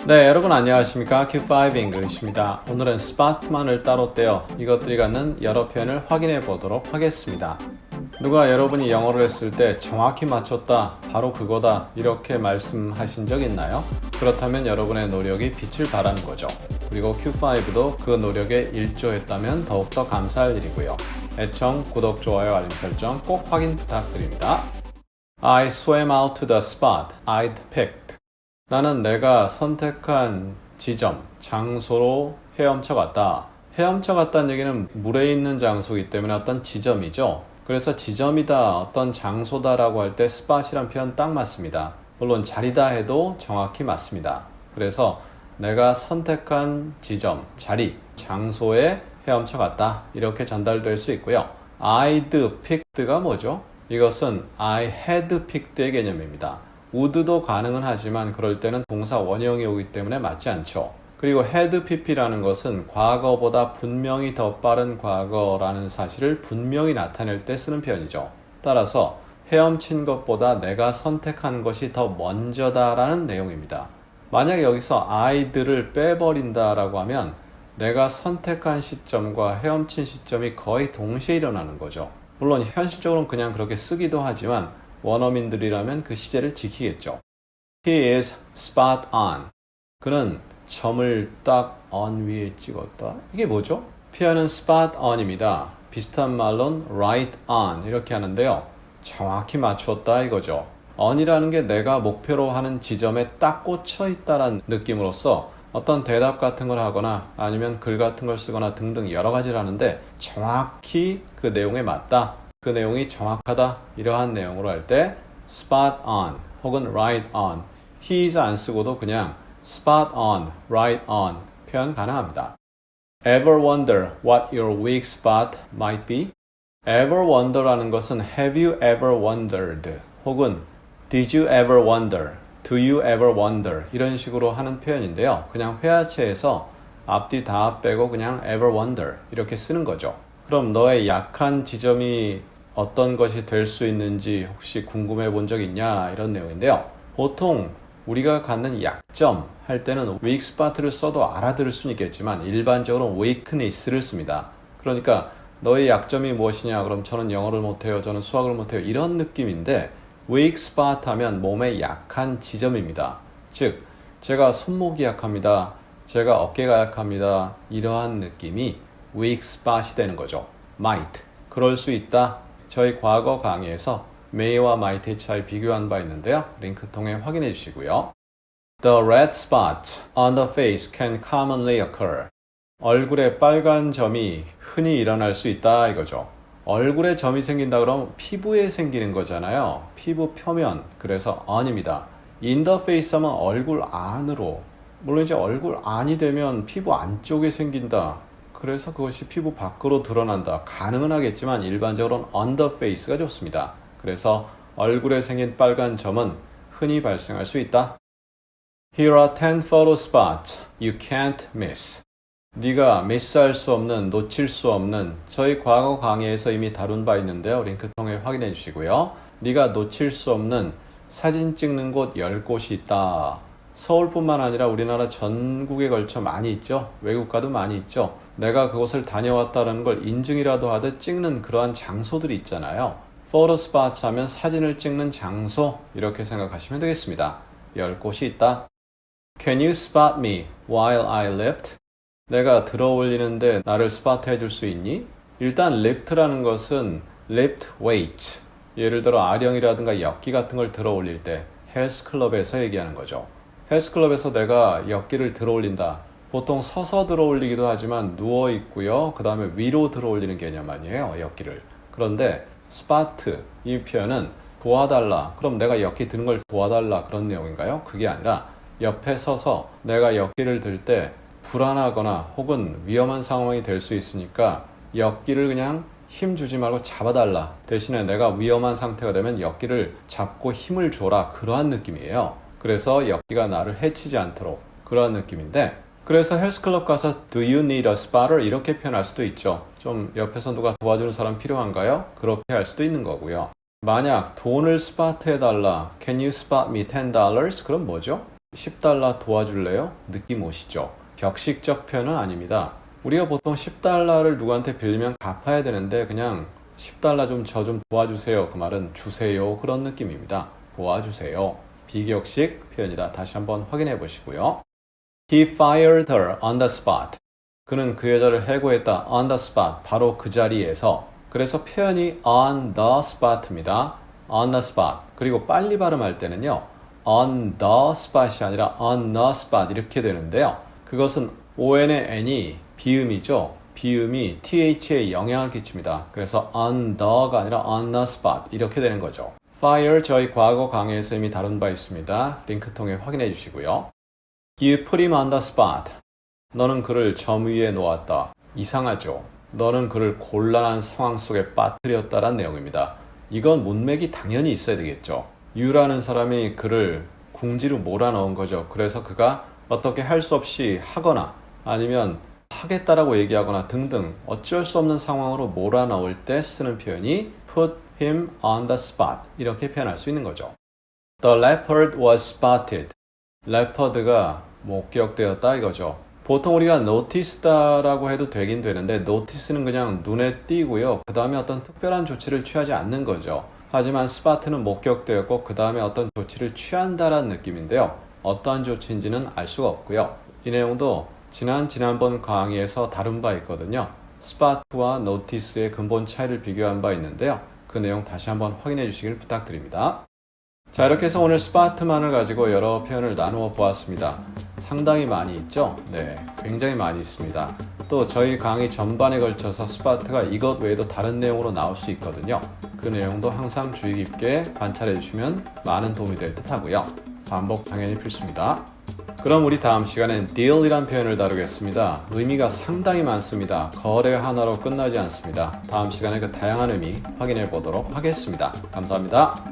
네, 여러분 안녕하십니까? Q5 English입니다. 오늘은 spot만을 따로 떼어 이것들이 갖는 여러 표현을 확인해 보도록 하겠습니다. 누가 여러분이 영어를 했을 때 정확히 맞췄다, 바로 그거다 이렇게 말씀하신 적 있나요? 그렇다면 여러분의 노력이 빛을 발하는 거죠. 그리고 Q5도 그 노력에 일조했다면 더욱더 감사할 일이고요. 애청, 구독, 좋아요, 알림 설정 꼭 확인 부탁드립니다. I swam out to the spot I'd picked. 나는 내가 선택한 지점, 장소로 헤엄쳐 갔다. 헤엄쳐 갔다는 얘기는 물에 있는 장소이기 때문에 어떤 지점이죠. 그래서 지점이다, 어떤 장소다라고 할 때 spot이란 표현 딱 맞습니다. 물론 자리다 해도 정확히 맞습니다. 그래서 내가 선택한 지점, 자리, 장소에 헤엄쳐 갔다. 이렇게 전달될 수 있고요. I'd picked가 뭐죠? 이것은 I had picked의 개념입니다. would도 가능은 하지만 그럴 때는 동사 원형이 오기 때문에 맞지 않죠. 그리고 had pp라는 것은 과거보다 분명히 더 빠른 과거라는 사실을 분명히 나타낼 때 쓰는 표현이죠. 따라서 헤엄친 것보다 내가 선택한 것이 더 먼저다라는 내용입니다. 만약 여기서 I'd를 빼버린다라고 하면 내가 선택한 시점과 헤엄친 시점이 거의 동시에 일어나는 거죠. 물론 현실적으로는 그냥 그렇게 쓰기도 하지만 원어민들이라면 그 시제를 지키겠죠. He is spot on. 그는 점을 딱 on 위에 찍었다. 이게 뭐죠? 표현은 spot on입니다. 비슷한 말로는 right on 이렇게 하는데요. 정확히 맞추었다 이거죠. on이라는 게 내가 목표로 하는 지점에 딱 꽂혀 있다는 느낌으로써 어떤 대답 같은 걸 하거나 아니면 글 같은 걸 쓰거나 등등 여러 가지를 하는데 정확히 그 내용에 맞다. 그 내용이 정확하다. 이러한 내용으로 할 때 spot on 혹은 right on. he's 안 쓰고도 그냥 spot on, right on 표현 가능합니다. Ever wonder what your weak spot might be? Ever wonder라는 것은 have you ever wondered 혹은 did you ever wonder, do you ever wonder 이런 식으로 하는 표현인데요. 그냥 회화체에서 앞뒤 다 빼고 그냥 ever wonder 이렇게 쓰는 거죠. 그럼 너의 약한 지점이 어떤 것이 될 수 있는지 혹시 궁금해 본 적 있냐 이런 내용인데요. 보통 우리가 갖는 약점 할 때는 weak spot를 써도 알아들을 수는 있겠지만 일반적으로 weakness를 씁니다. 그러니까 너의 약점이 무엇이냐 그럼 저는 영어를 못해요, 저는 수학을 못해요 이런 느낌인데 weak spot 하면 몸의 약한 지점입니다. 즉 제가 손목이 약합니다, 제가 어깨가 약합니다 이러한 느낌이 weak spot이 되는 거죠. might, 그럴 수 있다. 저희 과거 강의에서 may와 might의 차이 비교한 바 있는데요. 링크 통해 확인해 주시고요. The red spots on the face can commonly occur. 얼굴에 빨간 점이 흔히 일어날 수 있다 이거죠. 얼굴에 점이 생긴다 그러면 피부에 생기는 거잖아요. 피부 표면, 그래서 on입니다. in the face 하면 얼굴 안으로. 물론 이제 얼굴 안이 되면 피부 안쪽에 생긴다. 그래서 그것이 피부 밖으로 드러난다. 가능은 하겠지만 일반적으로는 on the face가 좋습니다. 그래서 얼굴에 생긴 빨간 점은 흔히 발생할 수 있다. Here are 10 photo spots you can't miss. 네가 미스할 수 없는, 놓칠 수 없는 저희 과거 강의에서 이미 다룬 바 있는데요. 링크 통해 확인해 주시고요. 네가 놓칠 수 없는 사진 찍는 곳 10곳이 있다. 서울뿐만 아니라 우리나라 전국에 걸쳐 많이 있죠. 외국 가도 많이 있죠. 내가 그곳을 다녀왔다는 걸 인증이라도 하듯 찍는 그러한 장소들이 있잖아요. photo spots 하면 사진을 찍는 장소 이렇게 생각하시면 되겠습니다. 10곳이 있다. Can you spot me while I lift? 내가 들어 올리는데 나를 스팟 해줄 수 있니? 일단 lift라는 것은 lift weights. 예를 들어 아령이라든가 역기 같은 걸 들어 올릴 때 헬스클럽에서 얘기하는 거죠. 헬스클럽에서 내가 역기를 들어 올린다. 보통 서서 들어 올리기도 하지만 누워 있고요. 그 다음에 위로 들어 올리는 개념 아니에요. 역기를. 그런데 spot 이 표현은 도와달라. 그럼 내가 역기 드는 걸 도와달라 그런 내용인가요? 그게 아니라 옆에 서서 내가 역기를 들 때 불안하거나 혹은 위험한 상황이 될 수 있으니까 역기를 그냥 힘 주지 말고 잡아달라. 대신에 내가 위험한 상태가 되면 역기를 잡고 힘을 줘라. 그러한 느낌이에요. 그래서 역기가 나를 해치지 않도록 그러한 느낌인데 그래서 헬스클럽 가서 Do you need a spotter? 이렇게 표현할 수도 있죠. 좀 옆에서 누가 도와주는 사람 필요한가요? 그렇게 할 수도 있는 거고요. 만약 돈을 스팟 해달라. Can you spot me $10? 그럼 뭐죠? 10달러 도와줄래요? 느낌 오시죠? 격식적 표현은 아닙니다. 우리가 보통 10달러를 누구한테 빌리면 갚아야 되는데 그냥 10달러 좀 저 좀 도와주세요. 그 말은 주세요. 그런 느낌입니다. 도와주세요. 비격식 표현이다. 다시 한번 확인해 보시고요. He fired her on the spot. 그는 그 여자를 해고했다. on the spot. 바로 그 자리에서. 그래서 표현이 on the spot입니다. on the spot. 그리고 빨리 발음할 때는요. on the spot이 아니라 on the spot 이렇게 되는데요. 그것은 on의 n이 비음이죠. 비음이 th에 영향을 끼칩니다. 그래서 on the가 아니라 on the spot 이렇게 되는 거죠. fire 저희 과거 강의에서 이미 다룬 바 있습니다. 링크 통해 확인해 주시고요. You put him on the spot. 너는 그를 점 위에 놓았다. 이상하죠. 너는 그를 곤란한 상황 속에 빠뜨렸다란 내용입니다. 이건 문맥이 당연히 있어야 되겠죠. you라는 사람이 그를 궁지로 몰아넣은 거죠. 그래서 그가 어떻게 할 수 없이 하거나 아니면 하겠다라고 얘기하거나 등등 어쩔 수 없는 상황으로 몰아넣을 때 쓰는 표현이 put him on the spot 이렇게 표현할 수 있는 거죠. The leopard was spotted. 레퍼드가 목격되었다 이거죠. 보통 우리가 notice다라고 해도 되긴 되는데 notice는 그냥 눈에 띄고요. 그 다음에 어떤 특별한 조치를 취하지 않는 거죠. 하지만 spot는 목격되었고 그 다음에 어떤 조치를 취한다라는 느낌인데요. 어떠한 조치인지는 알 수가 없고요. 이 내용도 지난번 강의에서 다룬 바 있거든요. spot와 notice의 근본 차이를 비교한 바 있는데요. 그 내용 다시 한번 확인해 주시길 부탁드립니다. 자, 이렇게 해서 오늘 스파트만을 가지고 여러 표현을 나누어 보았습니다. 상당히 많이 있죠? 네, 굉장히 많이 있습니다. 또 저희 강의 전반에 걸쳐서 스파트가 이것 외에도 다른 내용으로 나올 수 있거든요. 그 내용도 항상 주의 깊게 관찰해 주시면 많은 도움이 될 듯 하고요. 반복 당연히 필수입니다. 그럼 우리 다음 시간엔 deal이란 표현을 다루겠습니다. 의미가 상당히 많습니다. 거래 하나로 끝나지 않습니다. 다음 시간에 그 다양한 의미 확인해 보도록 하겠습니다. 감사합니다.